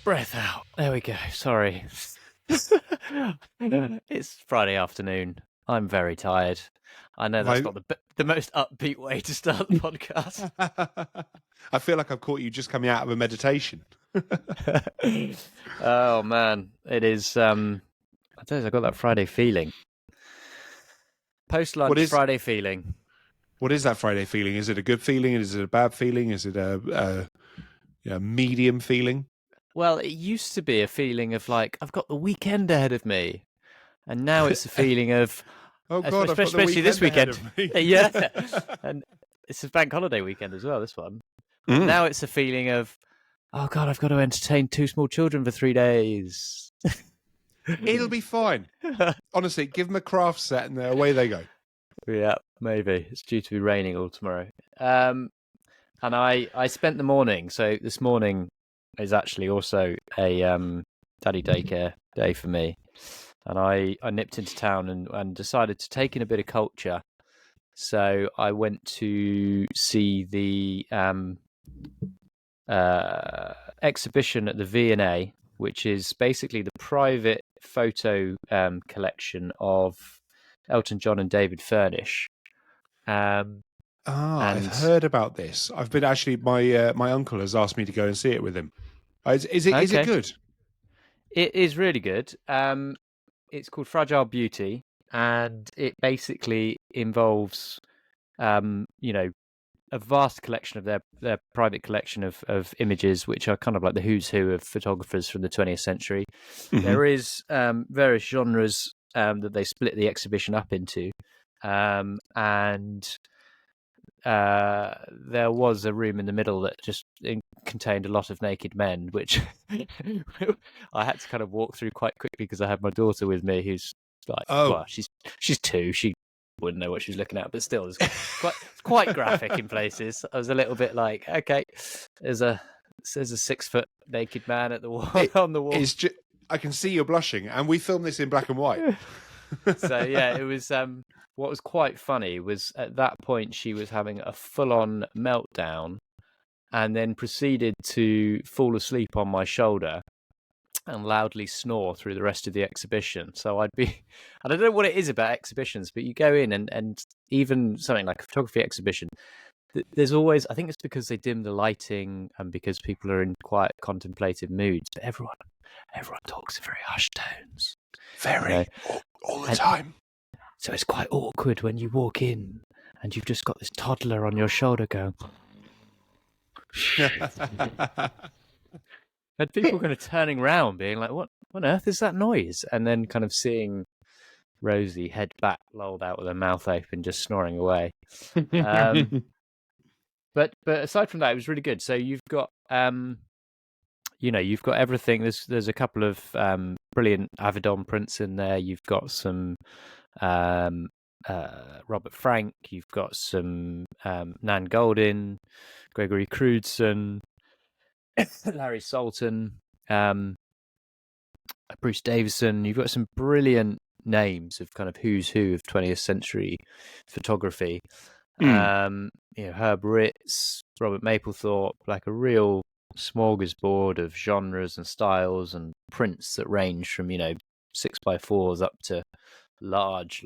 Breath out. There we go. Sorry. It's Friday afternoon. I'm very tired. I know that's Right. not the most upbeat way to start the podcast. I feel like I've caught you just coming out of a meditation. Oh man, it is. I don't know. I got that Friday feeling. Post lunch Friday feeling. What is that Friday feeling? Is it a good feeling? Is it a bad feeling? Is it a medium feeling? Well, it used to be a feeling of like I've got the weekend ahead of me, and now it's a feeling of Oh God, I've got the especially this weekend weekend. ahead of me. Yeah, and it's a bank holiday weekend as well. This one. And now it's a feeling of, oh God, I've got to entertain 2 small children for 3 days. It'll be fine. Honestly, give them a craft set and away they go. Yeah, maybe. It's due to be raining all tomorrow. And I spent the morning. So this morning is actually also a daddy daycare day for me. And I nipped into town and decided to take in a bit of culture. So I went to see the exhibition at the V&A, which is basically the private photo collection of Elton John and David Furnish. I've heard about this. I've been actually my uncle has asked me to go and see it with him. Is it good? It is really good. It's called Fragile Beauty, and it basically involves a vast collection of their private collection of images, which are kind of like the who's who of photographers from the 20th century. Mm-hmm. There is various genres that they split the exhibition up into, and there was a room in the middle that just contained a lot of naked men, which I had to kind of walk through quite quickly because I had my daughter with me, who's like, well, she's 2, she wouldn't know what she was looking at, but still, it's quite graphic in places. I was a little bit like, okay, there's a 6-foot naked man at the wall on the wall. I can see you're blushing, and we filmed this in black and white. So yeah, it was. What was quite funny was at that point she was having a full-on meltdown, and then proceeded to fall asleep on my shoulder and loudly snore through the rest of the exhibition. So I don't know what it is about exhibitions, but you go in and even something like a photography exhibition, there's always, I think it's because they dim the lighting and because people are in quiet contemplative moods, but everyone talks in very hushed tones. All the time. So it's quite awkward when you walk in and you've just got this toddler on your shoulder going. And people kind of turning around, being like, "What on earth is that noise?" And then kind of seeing Rosie head back, lolled out with her mouth open, just snoring away. But aside from that, it was really good. So you've got, you've got everything. There's a couple of brilliant Avedon prints in there. You've got some Robert Frank. You've got some Nan Goldin, Gregory Crewdson, Larry Sultan, Bruce Davison. You've got some brilliant names of kind of who's who of 20th century photography. Herb Ritts, Robert Mapplethorpe, like a real smorgasbord of genres and styles and prints that range from 6x4s up to large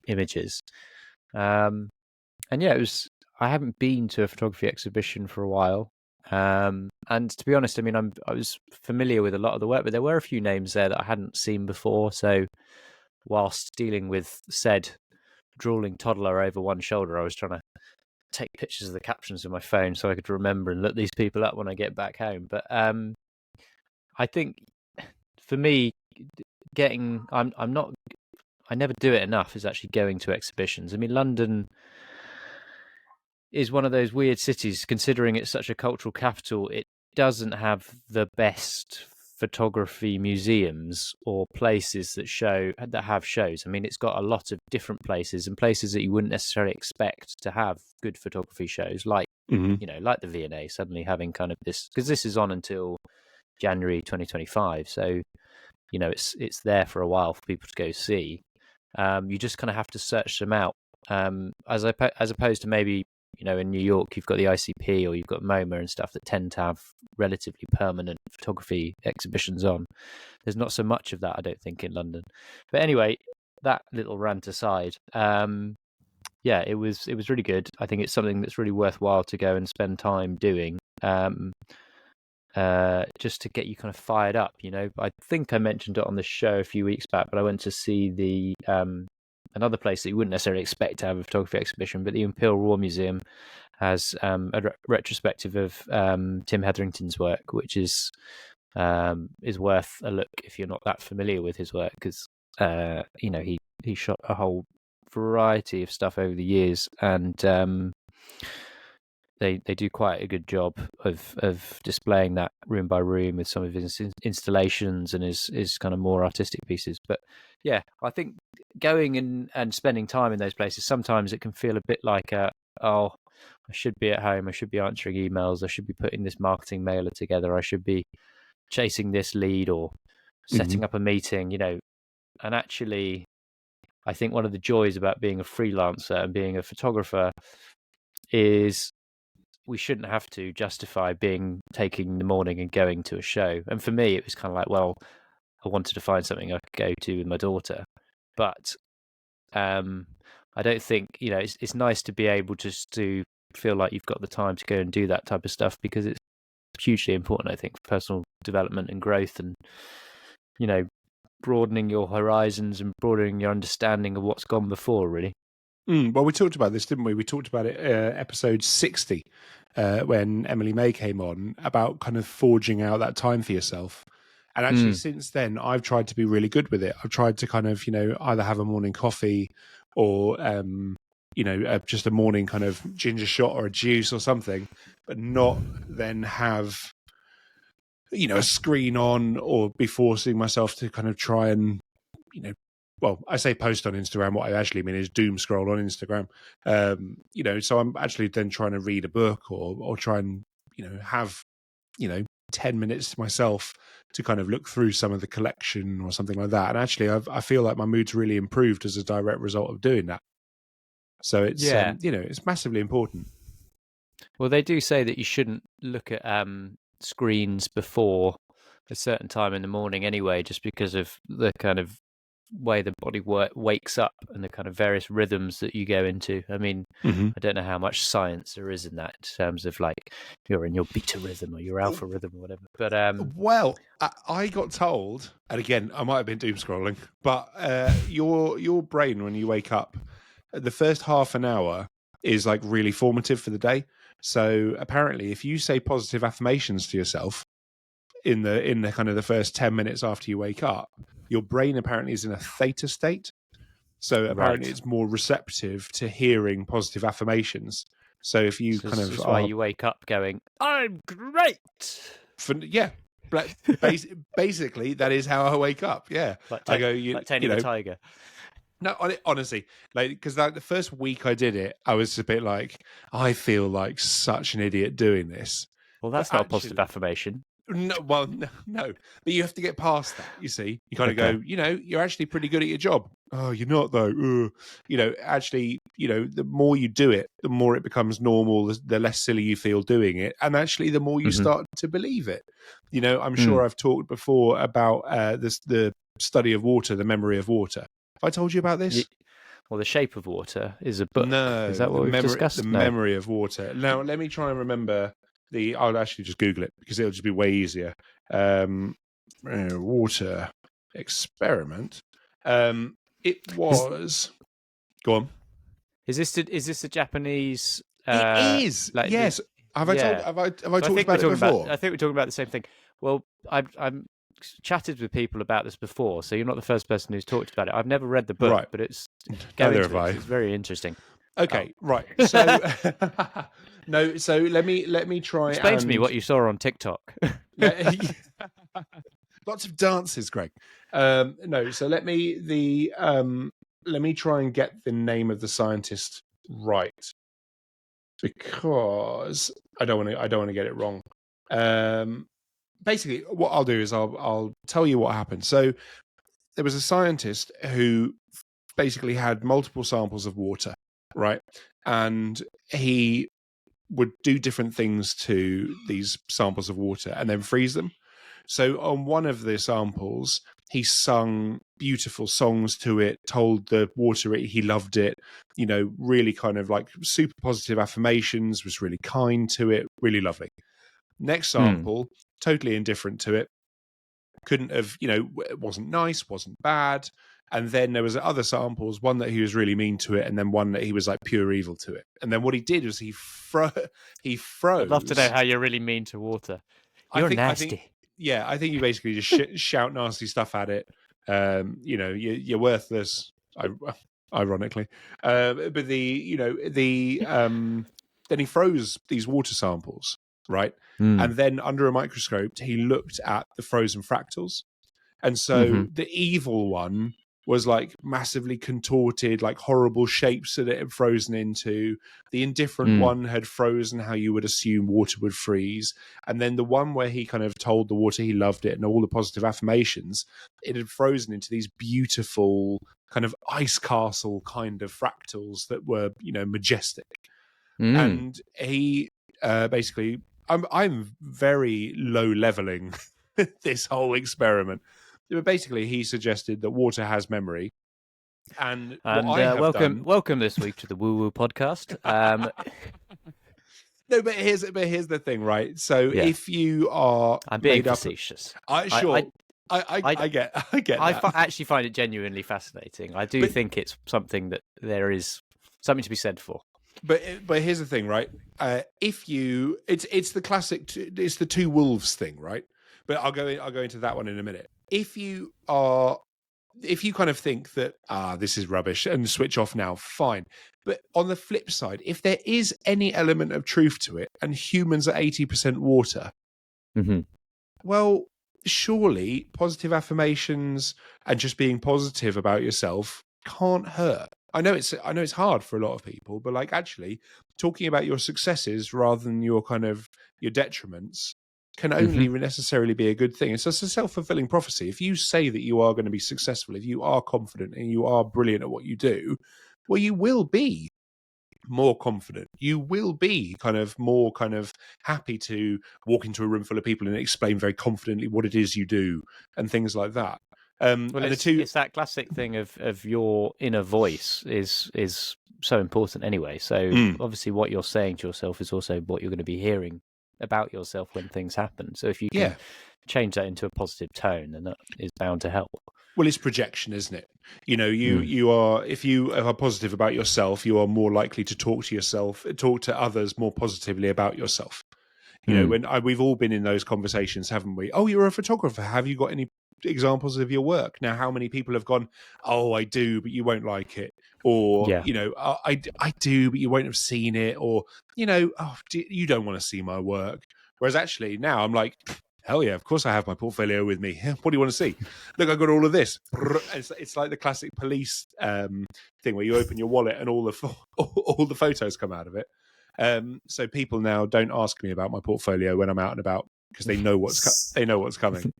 images. And yeah, I haven't been to a photography exhibition for a while. And to be honest, I mean, I was familiar with a lot of the work, but there were a few names there that I hadn't seen before. So whilst dealing with said drooling toddler over one shoulder, I was trying to take pictures of the captions with my phone so I could remember and look these people up when I get back home. But I think for me, I never do it enough is actually going to exhibitions. I mean, London is one of those weird cities, considering it's such a cultural capital. It doesn't have the best photography museums or places that have shows. I mean, it's got a lot of different places and places that you wouldn't necessarily expect to have good photography shows, like like the V&A suddenly having kind of this, because this is on until January 2025. So it's there for a while for people to go see. You just kind of have to search them out, as opposed to maybe You know, in New York, you've got the ICP or you've got MoMA and stuff that tend to have relatively permanent photography exhibitions on. There's not so much of that, I don't think, in London. But anyway, that little rant aside, yeah, it was really good. I think it's something that's really worthwhile to go and spend time doing. Just to get you kind of fired up, you know. I think I mentioned it on the show a few weeks back, but I went to see the another place that you wouldn't necessarily expect to have a photography exhibition, but the Imperial War Museum has a retrospective of Tim Hetherington's work, which is worth a look if you're not that familiar with his work, because you know, he shot a whole variety of stuff over the years, and they do quite a good job of displaying that room by room with some of his installations and his kind of more artistic pieces. But yeah, I think going and spending time in those places, sometimes it can feel a bit like oh, I should be at home, I should be answering emails, I should be putting this marketing mailer together, I should be chasing this lead or setting up a meeting, you know. And actually, I think one of the joys about being a freelancer and being a photographer is we shouldn't have to justify taking the morning and going to a show. And for me, it was kind of like, well, I wanted to find something I could go to with my daughter. But I don't think, you know, it's nice to be able just to feel like you've got the time to go and do that type of stuff, because it's hugely important, I think, for personal development and growth, and, you know, broadening your horizons and broadening your understanding of what's gone before, really. Well, we talked about this, didn't we? We talked about it episode 60 when Emily May came on, about kind of forging out that time for yourself. And actually, since then, I've tried to be really good with it. I've tried to kind of, you know, either have a morning coffee or, you know, just a morning kind of ginger shot or a juice or something, but not then have, you know, a screen on or be forcing myself to kind of try and, you know, well, I say post on Instagram. What I actually mean is doom scroll on Instagram. You know, so I'm actually then trying to read a book or try and, you know, have, you know, 10 minutes to myself to kind of look through some of the collection or something like that. And actually, I feel like my mood's really improved as a direct result of doing that. So it's, you know, it's massively important. Well, they do say that you shouldn't look at screens before a certain time in the morning anyway, just because of the kind of way the body wakes up and the kind of various rhythms that you go into. I mean, I don't know how much science there is in that in terms of like you're in your beta rhythm or your alpha rhythm or whatever. But well, I got told, and again, I might have been doom scrolling, but your brain when you wake up, the first half an hour is like really formative for the day. So apparently, if you say positive affirmations to yourself in the kind of the first 10 minutes after you wake up, your brain apparently is in a theta state. So apparently it's more receptive to hearing positive affirmations. So if you that's why you wake up going, I'm great. Basically that is how I wake up. Yeah. I go, like Tony the Tiger. No, honestly, like, because like the first week I did it, I was a bit like, I feel like such an idiot doing this. Well, that's not a positive affirmation. No, well, no, but you have to get past that. You see, you kind of go, you know, you're actually pretty good at your job. Oh, you're not though. You know, actually, you know, the more you do it, the more it becomes normal. The less silly you feel doing it, and actually, the more you start to believe it. You know, I'm sure I've talked before about the study of water, the memory of water. Have I told you about this? Well, The Shape of Water is a book. No, is that what we've discussed? The memory of water. Now, let me try and remember. I'll actually just Google it because it'll just be way easier. Water experiment. It was. Go on. Is this a Japanese? It is. Like, yes. Have I talked about it before? I think we're talking about the same thing. Well, I'm chatted with people about this before, so you're not the first person who's talked about it. I've never read the book, right, but it's it's very interesting. Okay, right. So no, so let me try. Explain to me what you saw on TikTok. Lots of dances, Greg. No, so let me try and get the name of the scientist right, because I don't want to get it wrong. Basically, what I'll do is I'll tell you what happened. So there was a scientist who basically had multiple samples of water, right? And he would do different things to these samples of water and then freeze them. So on one of the samples, he sung beautiful songs to it, told the water he loved it, really kind of like super positive affirmations, was really kind to it, really lovely. Next sample, totally indifferent to it, couldn't have, it wasn't nice, wasn't bad. And then there was other samples, one that he was really mean to it, and then one that he was like pure evil to it. And then what he did was he froze. I'd love to know how you're really mean to water. You're nasty. I think you basically just shout nasty stuff at it. You're worthless. Ironically, but then he froze these water samples, right? And then under a microscope, he looked at the frozen fractals, and so the evil one was like massively contorted, like horrible shapes that it had frozen into. The indifferent one had frozen how you would assume water would freeze. And then the one where he kind of told the water he loved it and all the positive affirmations, it had frozen into these beautiful kind of ice castle kind of fractals that were, majestic. And he basically, I'm very low leveling this whole experiment. But basically, he suggested that water has memory, and welcome this week to the Woo Woo Podcast. No, but here's the thing, right? So if you are, I'm being facetious. I get that. I actually find it genuinely fascinating. I do think it's something that there is something to be said for. But here's the thing, right? It's the classic, it's the two wolves thing, right? But I'll go into that one in a minute. If you kind of think that this is rubbish and switch off now, fine. But on the flip side, if there is any element of truth to it, and humans are 80% water, well, surely positive affirmations and just being positive about yourself can't hurt. I know it's hard for a lot of people, but like actually talking about your successes rather than your kind of your detriments can only necessarily be a good thing. It's just a self-fulfilling prophecy. If you say that you are going to be successful, if you are confident and you are brilliant at what you do, well, you will be more confident. You will be more happy to walk into a room full of people and explain very confidently what it is you do and things like that. It's that classic thing of your inner voice is so important anyway. So obviously what you're saying to yourself is also what you're going to be hearing about yourself when things happen. So if you can change that into a positive tone, then that is bound to help. Well, it's projection, isn't it? You are, if you are positive about yourself, you are more likely to talk to others more positively about yourself. When we've all been in those conversations, haven't we? Oh, you're a photographer. Have you got any examples of your work? Now, how many people have gone, oh, I do, but you won't like it? Or, I do, but you won't have seen it. Or, you don't want to see my work. Whereas actually now I'm like, hell yeah, of course I have my portfolio with me. What do you want to see? Look, I've got all of this. It's like the classic police thing where you open your wallet and all the photos come out of it. So people now don't ask me about my portfolio when I'm out and about because they know what's coming.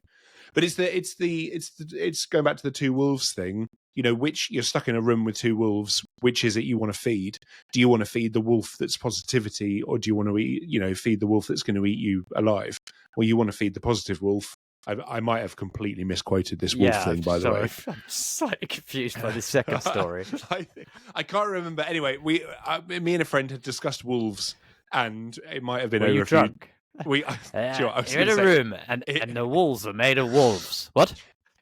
But it's going back to the two wolves thing. Which you're stuck in a room with two wolves. Which is it you want to feed? Do you want to feed the wolf that's positivity, or do you want to feed the wolf that's going to eat you alive? Well, you want to feed the positive wolf. I might have completely misquoted this wolf thing, by the way. I'm slightly confused by the second story. I can't remember. Anyway, me and a friend had discussed wolves, and it might have been over you drunk? You're in a room, and the walls are made of wolves. What?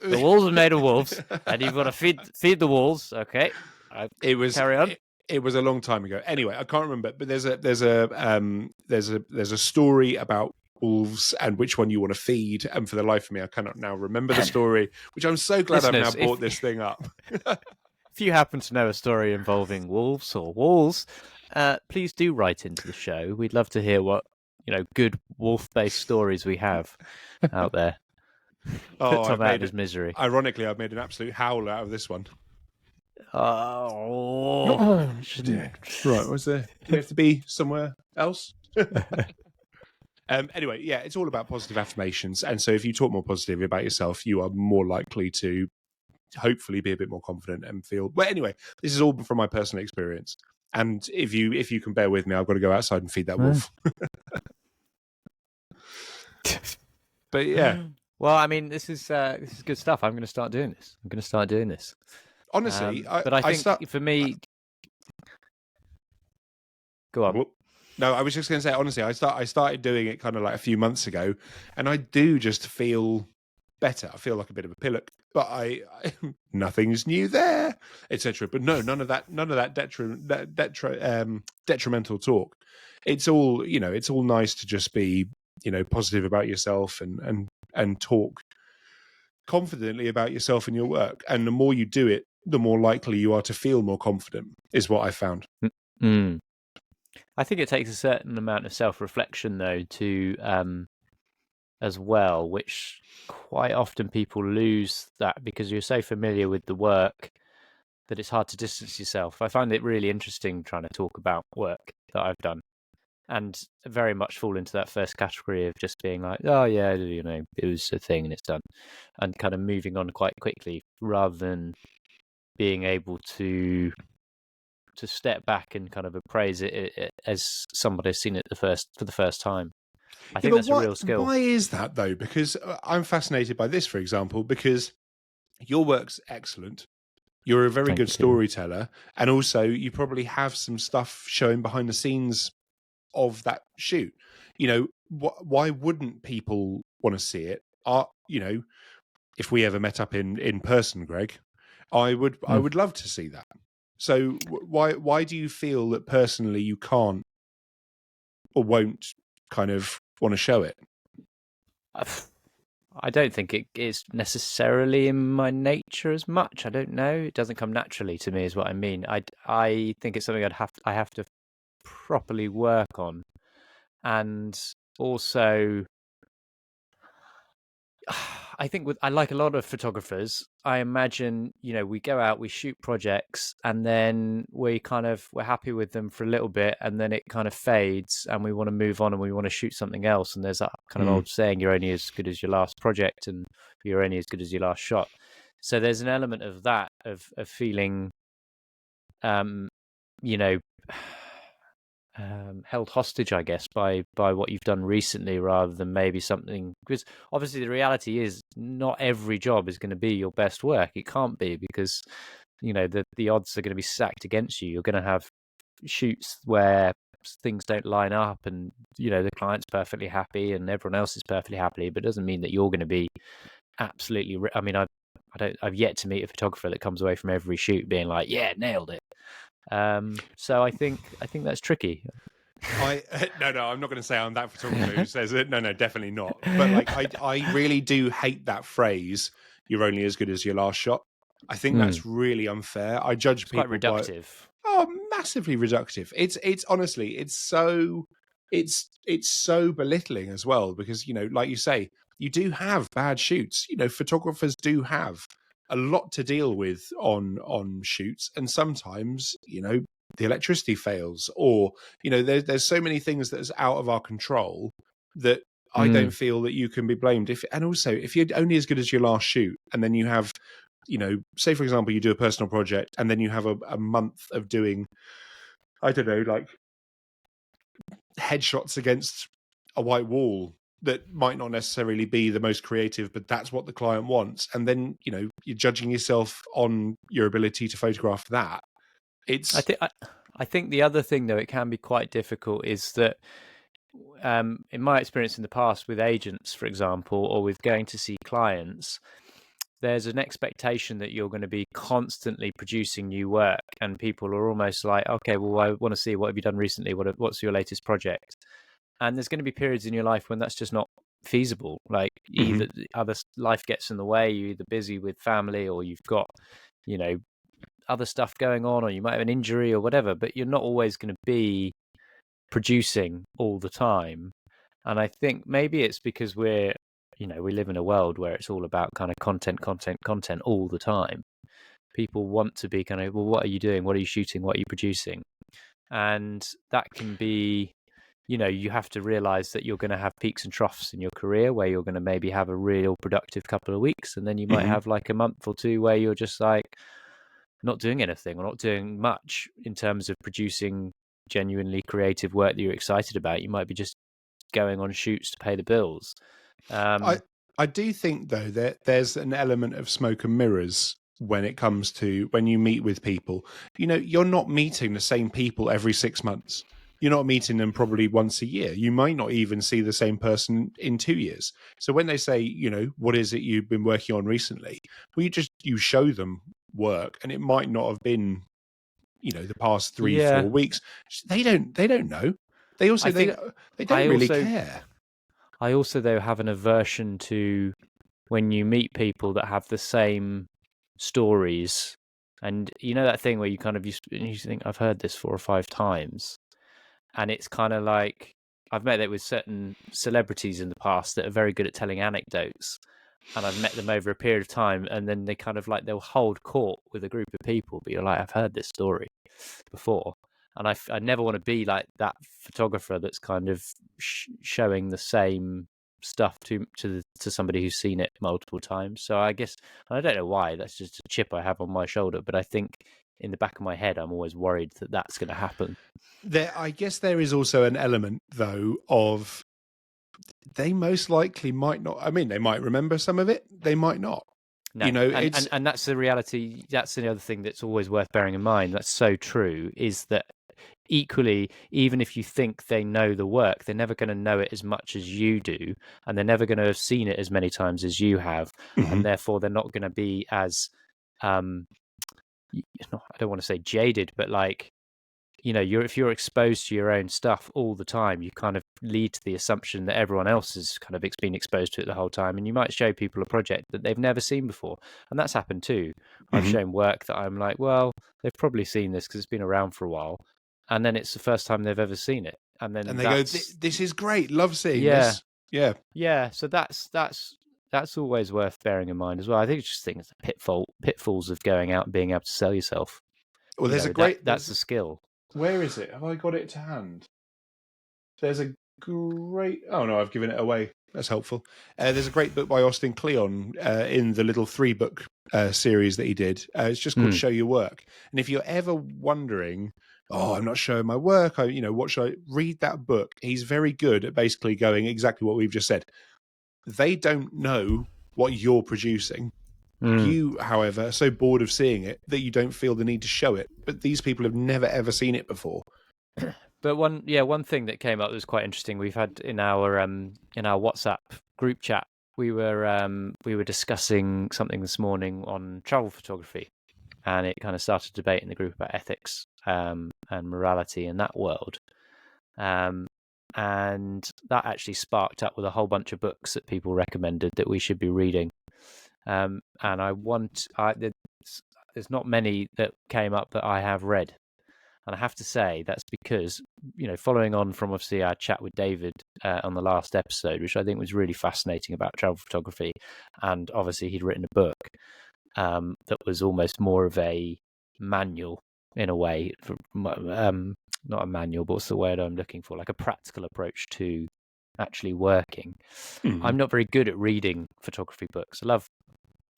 The walls are made of wolves, and you've got to feed the wolves. Okay, carry on. It was a long time ago. Anyway, I can't remember, but there's a story about wolves and which one you want to feed, and for the life of me I cannot now remember the story, which I'm so glad I've now brought this thing up. If you happen to know a story involving wolves or walls, please do write into the show. We'd love to hear what good wolf-based stories we have out there. Put Tom out of his misery. Ironically, I've made an absolute howler out of this one. Oh, right, was there? Do we have to be somewhere else? Anyway, yeah, it's all about positive affirmations. And so if you talk more positively about yourself, you are more likely to hopefully be a bit more confident and feel... Well, anyway, this is all from my personal experience. And if you can bear with me, I've got to go outside and feed that wolf. But yeah. Well, I mean, this is good stuff. I'm going to start doing this. Honestly, but I think for me, go on. No, I was just going to say, honestly, I started doing it kind of like a few months ago, and I do just feel better. I feel like a bit of a pillock, but I nothing's new there, etc. But no, none of that detrimental talk. It's all, it's all nice to just be, positive about yourself and talk confidently about yourself and your work. And the more you do it, the more likely you are to feel more confident, is what I found. Mm. I think it takes a certain amount of self-reflection, though, to as well, which quite often people lose that because you're so familiar with the work that it's hard to distance yourself. I find it really interesting trying to talk about work that I've done, and very much fall into that first category of just being like, oh yeah, it was a thing and it's done, and kind of moving on quite quickly rather than being able to step back and kind of appraise it as somebody has seen it for the first time. I think that's a real skill. Why is that though? Because I'm fascinated by this, for example, because your work's excellent. You're a very good storyteller, and also you probably have some stuff showing behind the scenes of that shoot. Why wouldn't people want to see it? If we ever met up in person, Greg, I would love to see that. So why do you feel that personally you can't or won't kind of want to show it? I don't think it is necessarily in my nature as much. I don't know. It doesn't come naturally to me, is what I mean. I think it's something I have to properly work on, and also I think I like a lot of photographers. I imagine, we go out, we shoot projects, and then we're happy with them for a little bit, and then it kind of fades, and we want to move on, and we want to shoot something else. And there's that kind of old saying, "You're only as good as your last project, and you're only as good as your last shot." So there's an element of that of feeling, you know. Held hostage, I guess, by what you've done recently, rather than maybe something. Because obviously, the reality is, not every job is going to be your best work. It can't be, because the odds are going to be stacked against you. You're going to have shoots where things don't line up, and the client's perfectly happy, and everyone else is perfectly happy. But it doesn't mean that you're going to be absolutely. I mean, I've yet to meet a photographer that comes away from every shoot being like, "Yeah, nailed it." So I think that's tricky. No, I'm not going to say I'm that photographer who says it. No, definitely not. But I really do hate that phrase. You're only as good as your last shot. I think that's really unfair. I judge people quite reductive. Massively reductive. It's honestly, it's so belittling as well, because like you say, you do have bad shoots. Photographers do have a lot to deal with on shoots, and sometimes the electricity fails, or there's so many things that's out of our control that I don't feel that you can be blamed. And also, if you're only as good as your last shoot, and then you have say for example you do a personal project, and then you have a month of doing, I don't know, like headshots against a white wall that might not necessarily be the most creative, but that's what the client wants. And then, you're judging yourself on your ability to photograph that. I think the other thing, though, it can be quite difficult, is that in my experience in the past with agents, for example, or with going to see clients, there's an expectation that you're going to be constantly producing new work, and people are almost like, okay, well, I want to see, what have you done recently? What's your latest project? And there's going to be periods in your life when that's just not feasible. Like either other life gets in the way, you're either busy with family, or you've got, other stuff going on, or you might have an injury or whatever, but you're not always going to be producing all the time. And I think maybe it's because we live in a world where it's all about kind of content all the time. People want to be kind of, well, what are you doing? What are you shooting? What are you producing? And that can be, you have to realize that you're going to have peaks and troughs in your career, where you're going to maybe have a real productive couple of weeks, and then you might have like a month or two where you're just like, not doing anything or not doing much in terms of producing genuinely creative work that you're excited about. You might be just going on shoots to pay the bills. I do think though that there's an element of smoke and mirrors when it comes to when you meet with people. You're not meeting the same people every 6 months. You're not meeting them probably once a year. You might not even see the same person in 2 years. So when they say, what is it you've been working on recently? Well, you show them work, and it might not have been, the past three, Yeah, 4 weeks. They don't know. They also I think they I don't really also care. I also though have an aversion to when you meet people that have the same stories, and that thing where you kind of you think I've heard this 4 or 5 times, and it's kind of like I've met it with certain celebrities in the past that are very good at telling anecdotes, and I've met them over a period of time, and then they kind of like they'll hold court with a group of people, but you're like, I've heard this story before, and I never want to be like that photographer that's kind of showing the same stuff to somebody who's seen it multiple times. So I guess I don't know why, that's just a chip I have on my shoulder, but I think in the back of my head I'm always worried that that's going to happen. I guess there is also an element, though, of they most likely might not. I mean, they might remember some of it. They might not. No, and, It's and that's the reality. That's the other thing that's always worth bearing in mind. That's so true. Is that equally, even if you think they know the work, they're never going to know it as much as you do, and they're never going to have seen it as many times as you have, and therefore they're not going to be as, I don't want to say jaded, but like if you're exposed to your own stuff all the time, you kind of lead to the assumption that everyone else has kind of been exposed to it the whole time, and you might show people a project that they've never seen before, and that's happened too. I've shown work that I'm like, well, they've probably seen this because it's been around for a while, and then it's the first time they've ever seen it, and then and they go, that's "This is great. Love seeing yeah, this." Yeah. yeah. So that's always worth bearing in mind as well. I think it's just things pitfalls of going out and being able to sell yourself. Well, there's a great. That's a skill. Where is it? Have I got it to hand? There's a great. Oh no, I've given it away. That's helpful. There's a great book by Austin Kleon in the little 3-book series that he did. It's just called Show Your Work. And if you're ever wondering, oh, I'm not showing my work, what should I read that book? He's very good at basically going exactly what we've just said. They don't know what you're producing. You, however, are so bored of seeing it that you don't feel the need to show it. But these people have never ever seen it before. But one thing that came up that was quite interesting. We've had in our WhatsApp group chat, we were discussing something this morning on travel photography, and it kind of started a debate in the group about ethics and morality in that world. And that actually sparked up with a whole bunch of books that people recommended that we should be reading. And there's not many that came up that I have read. And I have to say that's because, following on from obviously our chat with David on the last episode, which I think was really fascinating about travel photography, and obviously he'd written a book that was almost more of a manual in a way, not a manual, but what's the word I'm looking for? Like a practical approach to actually working. I'm not very good at reading photography books. I love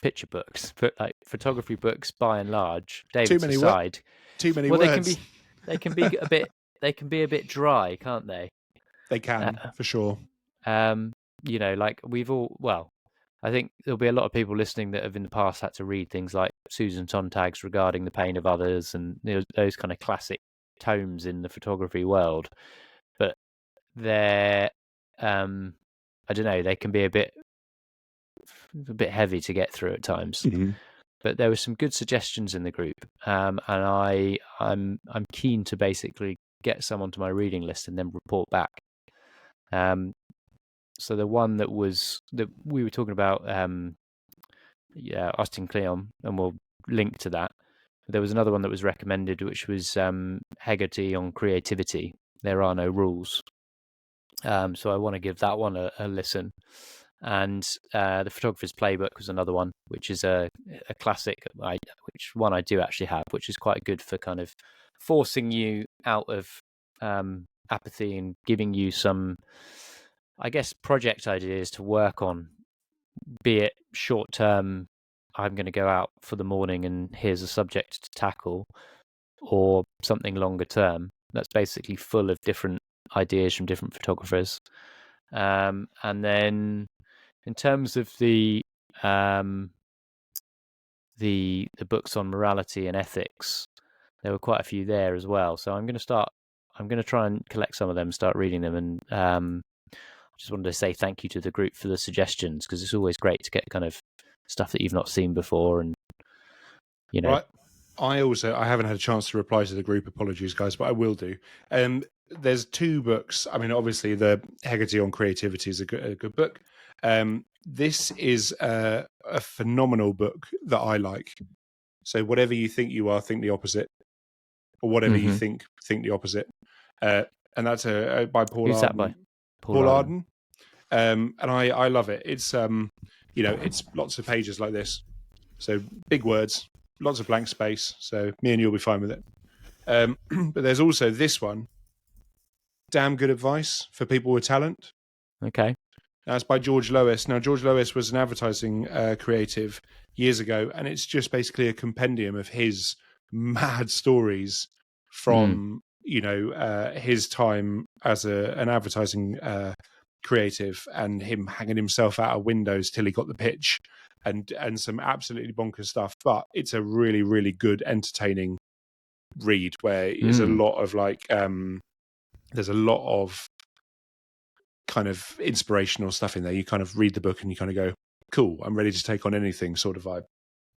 picture books, but like photography books, by and large, David's aside, Too many well, words. they can be a bit dry, can't they? They can, for sure. Like I think there'll be a lot of people listening that have in the past had to read things like Susan Sontag's Regarding the Pain of Others and those kind of classic tomes in the photography world. But they're, I don't know, they can be a bit heavy to get through at times. But there were some good suggestions in the group, and I'm keen to basically get some onto my reading list and then report back. So the one that we were talking about, Austin Kleon, and we'll link to that. There was another one that was recommended, which was Hegarty on creativity. There are no rules. So I want to give that one a listen. And the Photographer's Playbook was another one, which is a classic, which one I do actually have, which is quite good for kind of forcing you out of apathy and giving you some, I guess, project ideas to work on, be it short-term I'm going to go out for the morning and here's a subject to tackle, or something longer term that's basically full of different ideas from different photographers. And then in terms of the books on morality and ethics, there were quite a few there as well. So I'm going to try and collect some of them, start reading them, and I just wanted to say thank you to the group for the suggestions, because it's always great to get kind of stuff that you've not seen before, and Right. I haven't had a chance to reply to the group. Apologies, guys, but I will do. There's 2 books. I mean, obviously, the Hegarty on Creativity is a good book. This is a phenomenal book that I like. So whatever you think you are, think the opposite, or whatever you think the opposite. And that's by Paul Who's Arden. that by? Paul Arden. And I love it. It's it's lots of pages like this, so big words, lots of blank space. So me and you'll be fine with it. But there's also this one, Damn Good Advice for People with Talent. Okay. That's by George Lois. Now, George Lois was an advertising creative years ago, and it's just basically a compendium of his mad stories from his time as an advertising creative, and him hanging himself out of windows till he got the pitch, and some absolutely bonkers stuff. But it's a really, really good, entertaining read where there's a lot of there's a lot of kind of inspirational stuff in there. You kind of read the book and you kind of go, cool, I'm ready to take on anything sort of vibe.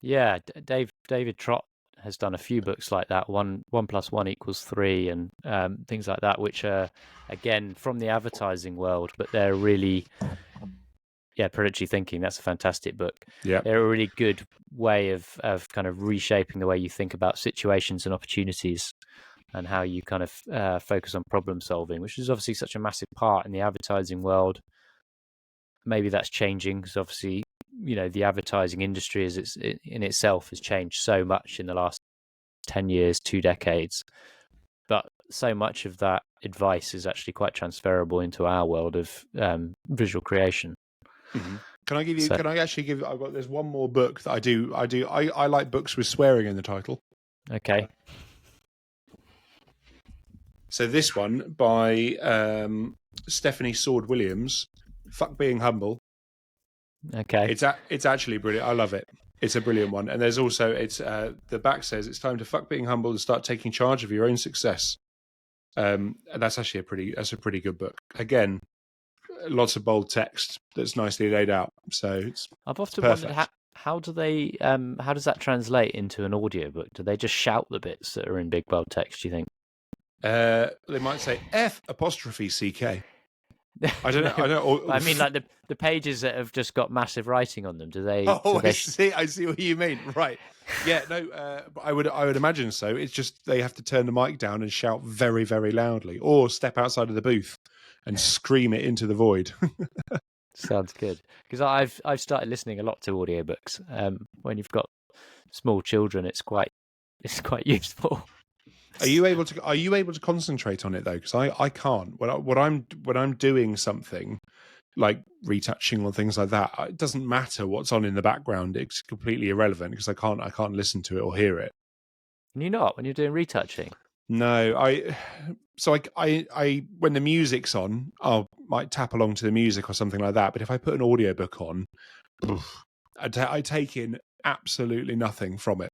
Yeah, David Trott has done a few books like that, 1 + 1 = 3, and things like that, which are, again, from the advertising world, but they're really, predatory thinking. That's a fantastic book. Yeah. They're a really good way of kind of reshaping the way you think about situations and opportunities, and how you kind of focus on problem solving, which is obviously such a massive part in the advertising world. Maybe that's changing, because obviously, the advertising industry in itself has changed so much in the last 10 years, 2 decades. But so much of that advice is actually quite transferable into our world of visual creation. Mm-hmm. Can I actually give? There's one more book that I do. I like books with swearing in the title. Okay. So this one by Stephanie Sword Williams, Fuck Being Humble. Okay. It's actually brilliant. I love it. It's a brilliant one. And there's also the back says it's time to fuck being humble and start taking charge of your own success. And that's actually a pretty good book. Again, lots of bold text that's nicely laid out. So I've often wondered how does that translate into an audiobook? Do they just shout the bits that are in big bold text, do you think? They might say F''CK. I don't know. I mean, like the pages that have just got massive writing on them. Do they? I see what you mean. Right? Yeah. No. I would imagine so. It's just they have to turn the mic down and shout very, very loudly, or step outside of the booth and scream it into the void. Sounds good, because I've started listening a lot to audiobooks. When you've got small children, it's quite useful. Are you able to concentrate on it though? Because I can't. When I'm doing something like retouching or things like that, it doesn't matter what's on in the background. It's completely irrelevant because I can't listen to it or hear it. Can you not when you're doing retouching? No, I when the music's on, I might tap along to the music or something like that. But if I put an audiobook on, I take in absolutely nothing from it.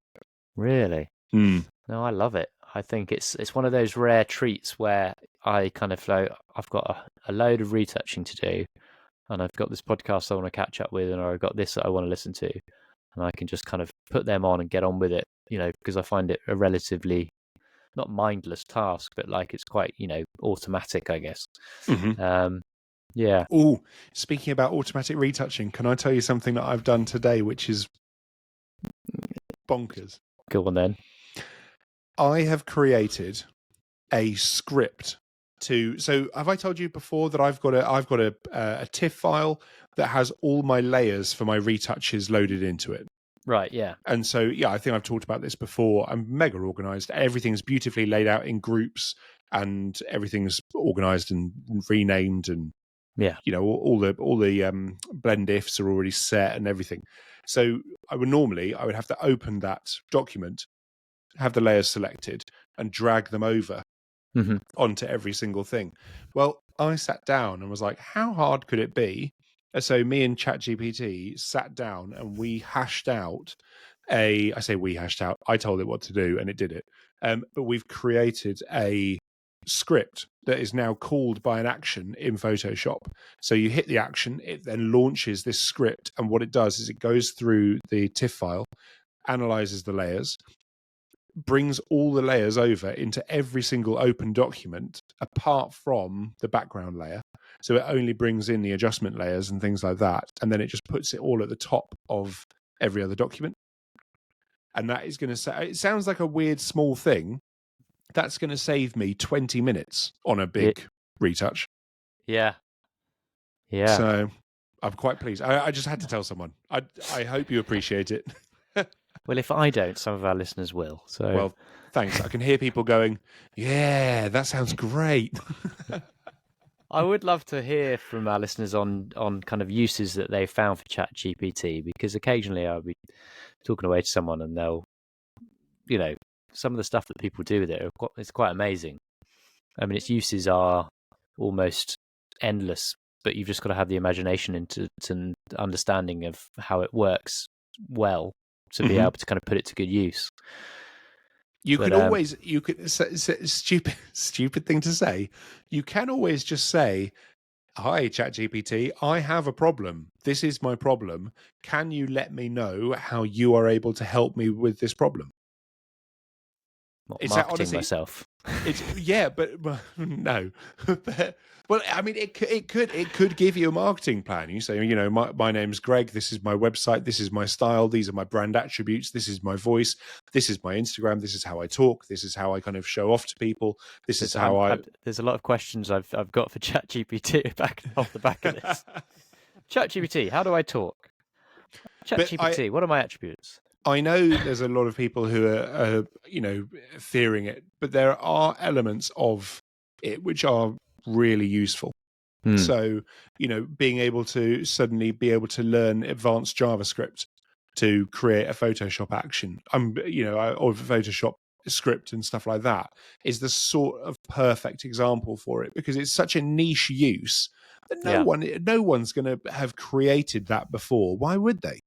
Really? Mm. No, I love it. I think it's one of those rare treats where I kind of I've got a load of retouching to do, and I've got this podcast I want to catch up with, and I've got this that I want to listen to, and I can just kind of put them on and get on with it, because I find it a relatively not mindless task, but like it's quite, automatic, I guess. Mm-hmm. Yeah. Oh, speaking about automatic retouching, can I tell you something that I've done today, which is bonkers? Go on then. I have created a script so have I told you before that I've got a TIFF file that has all my layers for my retouches loaded into it? Right, yeah. And so, yeah, I think I've talked about this before. I'm mega organized. Everything's beautifully laid out in groups, and everything's organized and renamed and Yeah. All the blend ifs are already set and everything. So I would have to open that document, have the layers selected, and drag them over onto every single thing. Well, I sat down and was like, how hard could it be? So me and ChatGPT sat down and we hashed out I told it what to do and it did it. But we've created a script that is now called by an action in Photoshop. So you hit the action, it then launches this script. And what it does is it goes through the TIFF file, analyzes the layers, brings all the layers over into every single open document apart from the background layer. So it only brings in the adjustment layers and things like that. And then it just puts it all at the top of every other document. And that is going to say, it sounds like a weird small thing. That's going to save me 20 minutes on a big retouch. Yeah. So I'm quite pleased. I just had to tell someone. I hope you appreciate it. Well, if I don't, some of our listeners will. So, well, thanks. I can hear people going, yeah, that sounds great. I would love to hear from our listeners on kind of uses that they found for ChatGPT, because occasionally I'll be talking away to someone and they'll, some of the stuff that people do with it, it's quite amazing. I mean, its uses are almost endless, but you've just got to have the imagination into understanding of how it works well to be able to kind of put it to good use. Stupid thing to say. You can always just say, hi, ChatGPT, I have a problem. This is my problem. Can you let me know how you are able to help me with this problem? Marketing myself. But no. Well, I mean, it could give you a marketing plan. You say, my name's Greg. This is my website. This is my style. These are my brand attributes. This is my voice. This is my Instagram. This is how I talk. This is how I kind of show off to people. There's a lot of questions I've got for ChatGPT off the back of this. ChatGPT, how do I talk? ChatGPT, what are my attributes? I know there's a lot of people who are fearing it, but there are elements of it which are really useful. So, being able to suddenly be able to learn advanced JavaScript to create a Photoshop action, or Photoshop script and stuff like that is the sort of perfect example for it, because it's such a niche use that no one's going to have created that before. Why would they?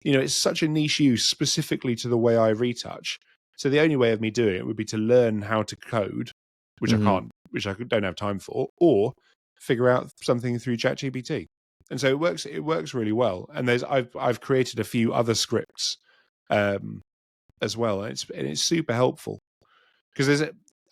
It's such a niche use specifically to the way I retouch. So the only way of me doing it would be to learn how to code, which I can't, which I don't have time for, or figure out something through ChatGPT. And so it works really well. And I've created a few other scripts as well, and it's super helpful, because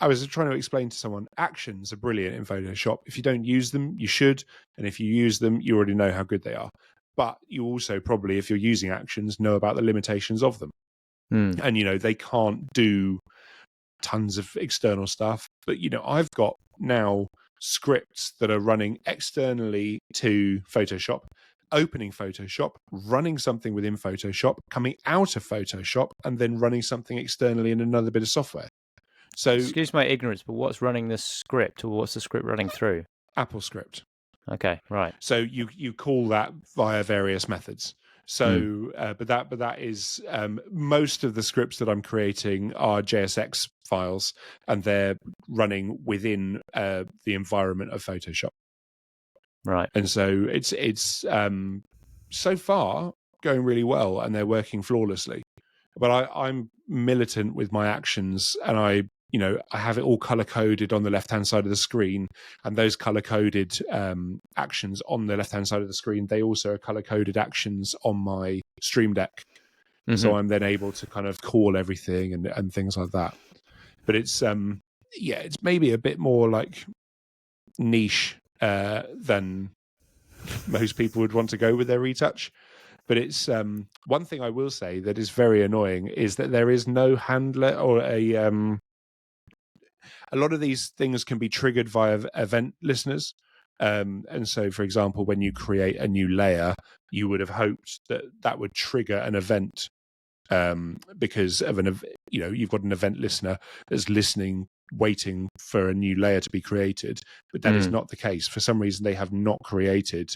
I was trying to explain to someone, actions are brilliant in Photoshop. If you don't use them, you should, and if you use them, you already know how good they are. But you also probably, if you're using actions, know about the limitations of them. And, they can't do tons of external stuff. But, I've got now scripts that are running externally to Photoshop, opening Photoshop, running something within Photoshop, coming out of Photoshop, and then running something externally in another bit of software. So, excuse my ignorance, but what's running the script, or what's the script running through? Apple script. Okay, right. So you call that via various methods. So, but that is most of the scripts that I'm creating are JSX files, and they're running within the environment of Photoshop. Right. And so it's so far going really well, and they're working flawlessly. But I'm militant with my actions, and I have it all color-coded on the left-hand side of the screen, and those color-coded actions on the left-hand side of the screen, they also are color-coded actions on my Stream Deck. So I'm then able to kind of call everything and things like that. But it's it's maybe a bit more like niche than most people would want to go with their retouch. But it's one thing I will say that is very annoying is that there is no handler or a lot of these things can be triggered via event listeners. And so, for example, when you create a new layer, you would have hoped that would trigger an event because of you've got an event listener that's listening waiting for a new layer to be created, but that is not the case. For some reason, they have not created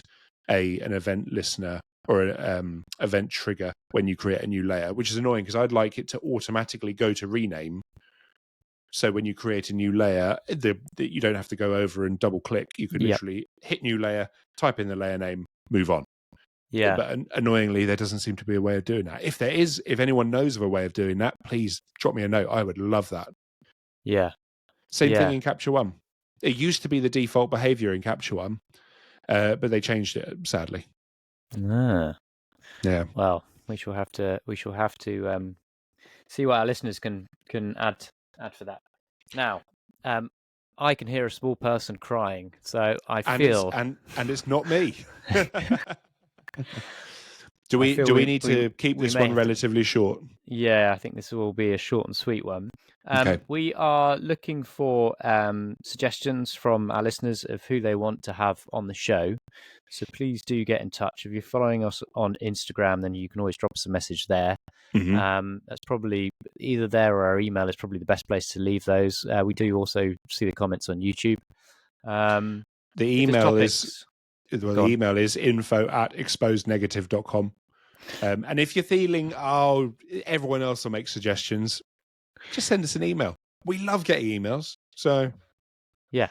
an event listener or an event trigger when you create a new layer, which is annoying because I'd like it to automatically go to rename. So when you create a new layer, you don't have to go over and double click. You could literally hit new layer, type in the layer name, move on. Yeah. But annoyingly, there doesn't seem to be a way of doing that. If there is, if anyone knows of a way of doing that, please drop me a note. I would love that. Yeah. Same thing in Capture One. It used to be the default behavior in Capture One, but they changed it, sadly. Yeah. Well, we shall have to see what our listeners can add for that. Now, I can hear a small person crying, so I feel and it's not me. Do we need to keep this one relatively short? Yeah, I think this will be a short and sweet one. Okay. We are looking for suggestions from our listeners of who they want to have on the show. So please do get in touch. If you're following us on Instagram, then you can always drop us a message there. That's probably either there or our email is probably the best place to leave those. We do also see the comments on YouTube. The email is info@exposednegative.com. And if you're feeling, everyone else will make suggestions, just send us an email. We love getting emails. So, yeah,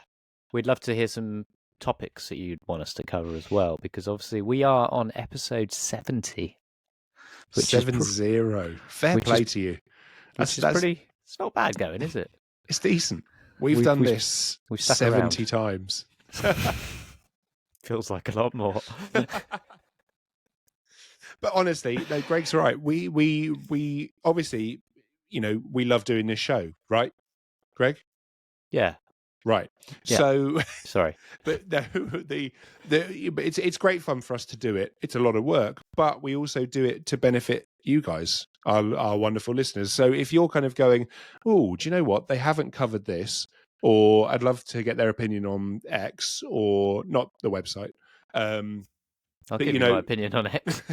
we'd love to hear some topics that you'd want us to cover as well, because obviously we are on episode 70. 70. Fair play to you. That's pretty, it's not bad going, is it? It's decent. We've done this 70 times. Feels like a lot more. But honestly, no, Greg's right. We obviously, we love doing this show, right, Greg? Yeah. Right. Yeah. So sorry, but no, it's great fun for us to do it. It's a lot of work, but we also do it to benefit you guys, our wonderful listeners. So if you're kind of going, oh, do you know what? They haven't covered this, or I'd love to get their opinion on X, or not the website. I'll give you my opinion on it.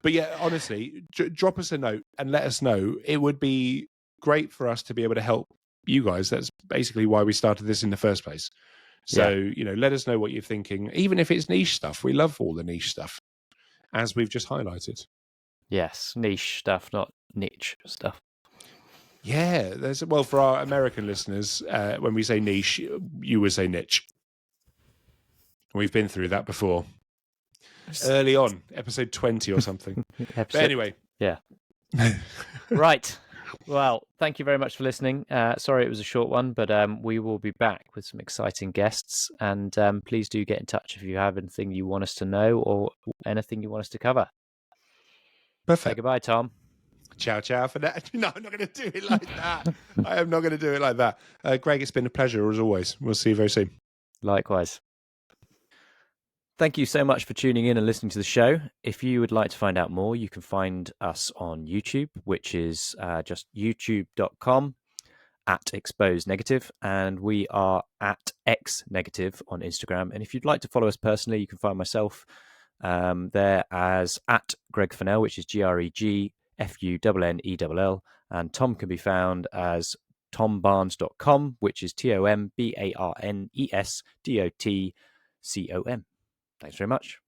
But yeah, honestly, drop us a note and let us know. It would be great for us to be able to help you guys. That's basically why we started this in the first place. So, let us know what you're thinking, even if it's niche stuff. We love all the niche stuff, as we've just highlighted. Yes, niche stuff, not niche stuff. Yeah, for our American listeners, when we say niche, you would say niche. We've been through that before. Early on, episode 20 or something. But anyway. Yeah. Right. Well, thank you very much for listening. Sorry it was a short one, but we will be back with some exciting guests. And please do get in touch if you have anything you want us to know or anything you want us to cover. Perfect. Say goodbye, Tom. Ciao, ciao for that. No, I'm not going to do it like that. I am not going to do it like that. Greg, it's been a pleasure as always. We'll see you very soon. Likewise. Thank you so much for tuning in and listening to the show. If you would like to find out more, you can find us on YouTube, which is just youtube.com/exposednegative, and we are @xnegative on Instagram. And if you'd like to follow us personally, you can find myself there as @GregFennell, which is GregFunnell, and Tom can be found as tombarnes.com, which is TomBarnesDotcom. Thanks very much.